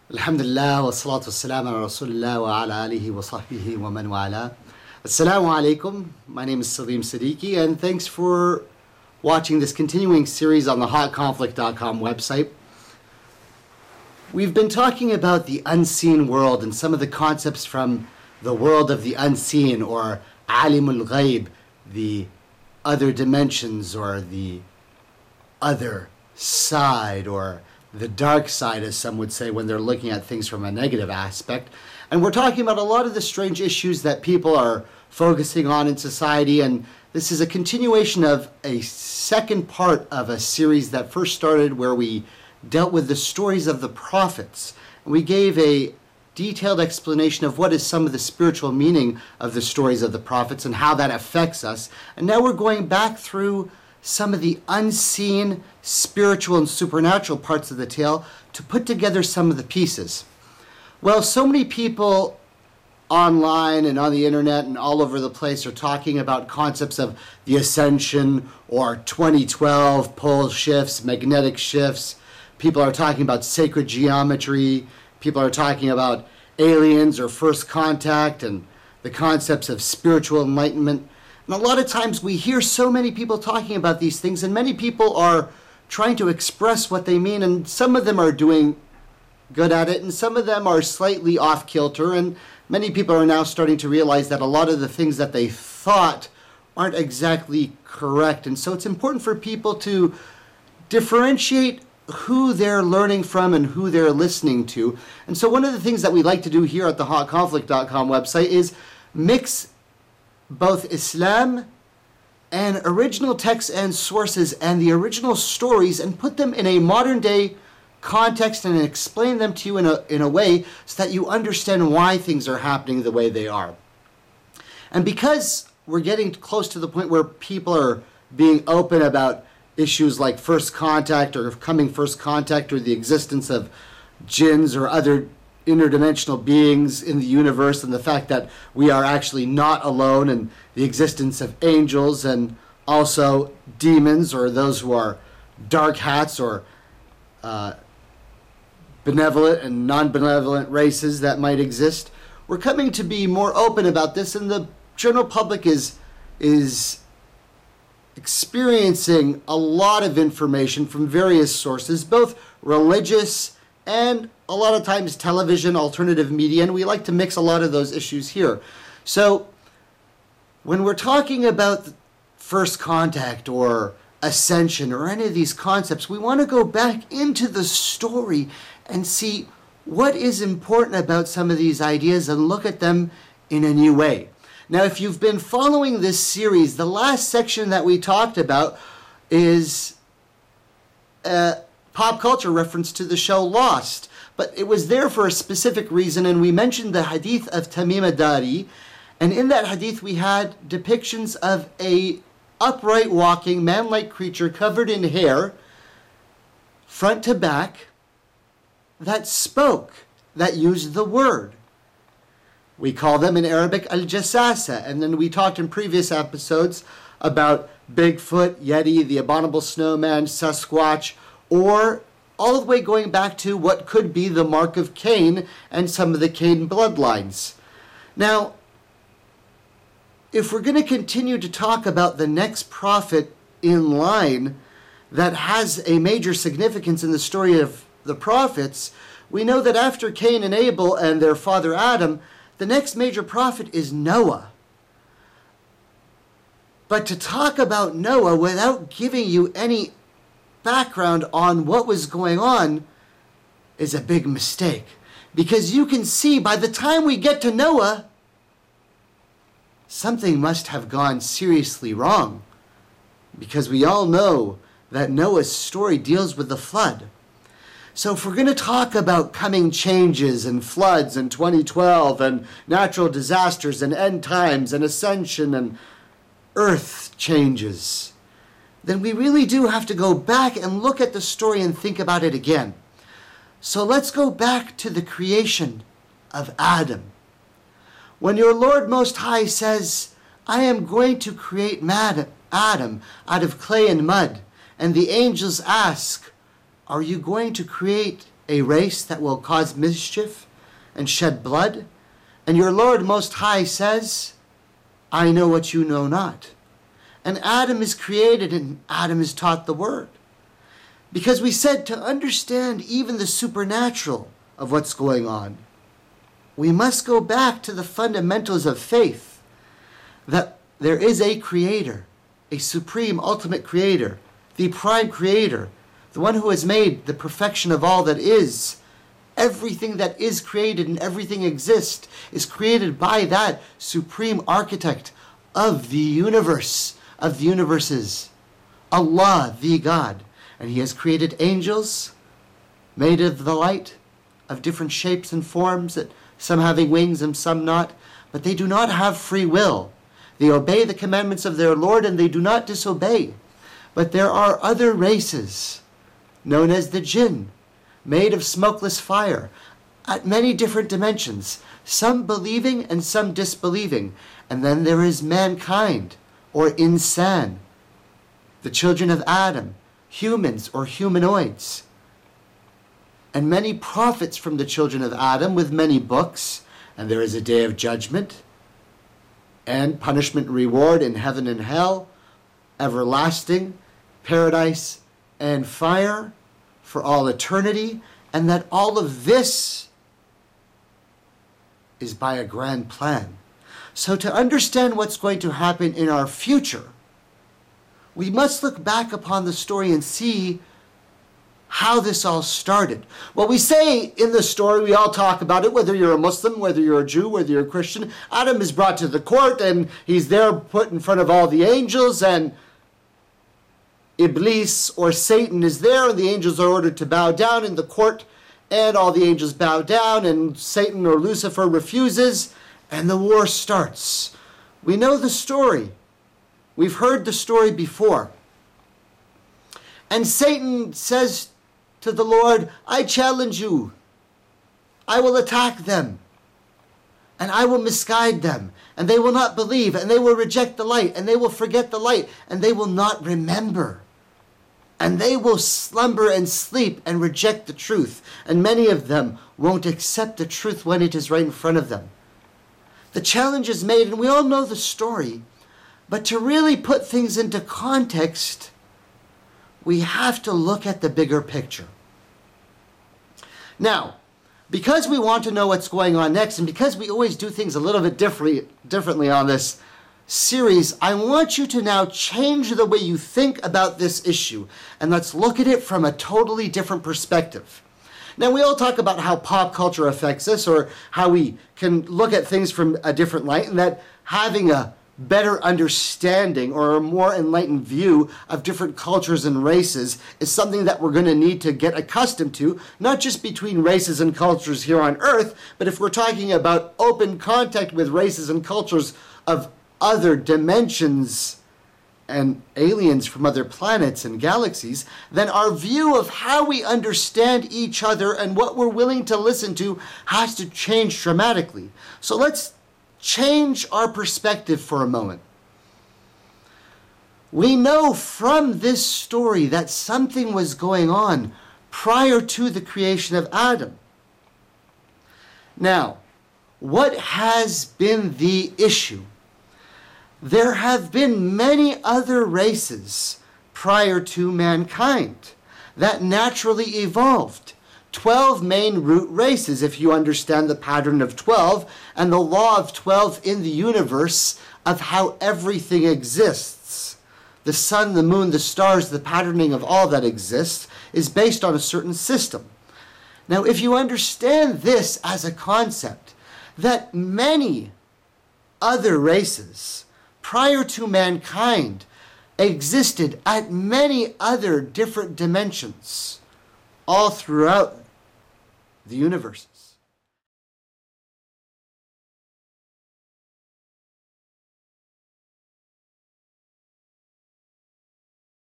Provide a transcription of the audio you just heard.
Alhamdulillah wa salatu wassalam ala Rasulullah wa ala alihi wa sahbihi wa man wala. Assalamu alaikum. My name is Salim Siddiqui, and thanks for watching this continuing series on the hotconflict.com website. We've been talking about the unseen world and some of the concepts from the world of the unseen, or alimul ghaib, the other dimensions, or the other side, or the dark side, as some would say when they're looking at things from a negative aspect. And we're talking about a lot of the strange issues that people are focusing on in society, and this is a continuation of a second part of a series that first started where we dealt with the stories of the prophets. And we gave a detailed explanation of what is some of the spiritual meaning of the stories of the prophets and how that affects us. And now we're going back through some of the unseen spiritual and supernatural parts of the tale to put together some of the pieces. Well, so many people online and on the internet and all over the place are talking about concepts of the ascension or 2012 pole shifts, magnetic shifts. People are talking about sacred geometry. People are talking about aliens or first contact and the concepts of spiritual enlightenment. And a lot of times we hear so many people talking about these things, and many people are trying to express what they mean, and some of them are doing good at it, and some of them are slightly off kilter, and many people are now starting to realize that a lot of the things that they thought aren't exactly correct. And so it's important for people to differentiate who they're learning from and who they're listening to. And so one of the things that we like to do here at the hotconflict.com website is mix both Islam and original texts and sources and the original stories and put them in a modern day context and explain them to you in a way so that you understand why things are happening the way they are. And because we're getting close to the point where people are being open about issues like first contact or coming first contact or the existence of jinns or other interdimensional beings in the universe, and the fact that we are actually not alone, and the existence of angels and also demons, or those who are dark hats, or benevolent and non-benevolent races that might exist. We're coming to be more open about this, and the general public is experiencing a lot of information from various sources, both religious and a lot of times television, alternative media, and we like to mix a lot of those issues here. So when we're talking about first contact or ascension or any of these concepts, we want to go back into the story and see what is important about some of these ideas and look at them in a new way. Now, if you've been following this series, the last section that we talked about is pop culture reference to the show Lost. But it was there for a specific reason, and we mentioned the hadith of Tamim ad-Dari, and in that hadith we had depictions of a upright walking man-like creature covered in hair, front to back, that spoke, that used the word. We call them in Arabic al-Jassasa, and then we talked in previous episodes about Bigfoot, Yeti, the abominable snowman, Sasquatch, or all the way going back to what could be the mark of Cain and some of the Cain bloodlines. Now, if we're going to continue to talk about the next prophet in line that has a major significance in the story of the prophets, we know that after Cain and Abel and their father Adam, the next major prophet is Noah. But to talk about Noah without giving you any background on what was going on is a big mistake, because you can see by the time we get to Noah, something must have gone seriously wrong, because we all know that Noah's story deals with the flood. So if we're going to talk about coming changes and floods and 2012 and natural disasters and end times and ascension and earth changes, then we really do have to go back and look at the story and think about it again. So let's go back to the creation of Adam. When your Lord Most High says, I am going to create Adam out of clay and mud, and the angels ask, are you going to create a race that will cause mischief and shed blood? And your Lord Most High says, I know what you know not. And Adam is created and Adam is taught the word. Because we said to understand even the supernatural of what's going on, we must go back to the fundamentals of faith, that there is a creator, a supreme ultimate creator, the prime creator, the one who has made the perfection of all that is. Everything that is created and everything exists is created by that supreme architect of the universe, of the universes, Allah, the God. And he has created angels made of the light, of different shapes and forms, that some having wings and some not, but they do not have free will. They obey the commandments of their Lord and they do not disobey. But there are other races, known as the jinn, made of smokeless fire, at many different dimensions, some believing and some disbelieving. And then there is mankind, or insan, the children of Adam, humans or humanoids. And many prophets from the children of Adam with many books. And there is a day of judgment and punishment and reward in heaven and hell, everlasting, paradise and fire for all eternity. And that all of this is by a grand plan. So to understand what's going to happen in our future, we must look back upon the story and see how this all started. Well, we say in the story, we all talk about it, whether you're a Muslim, whether you're a Jew, whether you're a Christian. Adam is brought to the court and he's there put in front of all the angels, and Iblis or Satan is there, and the angels are ordered to bow down in the court, and all the angels bow down, and Satan or Lucifer refuses, and the war starts. We know the story. We've heard the story before. And Satan says to the Lord, I challenge you. I will attack them. And I will misguide them. And they will not believe. And they will reject the light. And they will forget the light. And they will not remember. And they will slumber and sleep and reject the truth. And many of them won't accept the truth when it is right in front of them. The challenge is made, and we all know the story. But to really put things into context, we have to look at the bigger picture. Now, because we want to know what's going on next, and because we always do things a little bit differently on this series, I want you to now change the way you think about this issue, and let's look at it from a totally different perspective. Now, we all talk about how pop culture affects us, or how we can look at things from a different light, and that having a better understanding or a more enlightened view of different cultures and races is something that we're going to need to get accustomed to, not just between races and cultures here on Earth, but if we're talking about open contact with races and cultures of other dimensions and aliens from other planets and galaxies, then our view of how we understand each other and what we're willing to listen to has to change dramatically. So let's change our perspective for a moment. We know from this story that something was going on prior to the creation of Adam. Now, what has been the issue? There have been many other races prior to mankind that naturally evolved. 12 main root races, if you understand the pattern of 12 and the law of 12 in the universe of how everything exists. The sun, the moon, the stars, the patterning of all that exists is based on a certain system. Now, if you understand this as a concept, that many other races prior to mankind existed at many other different dimensions all throughout the universes.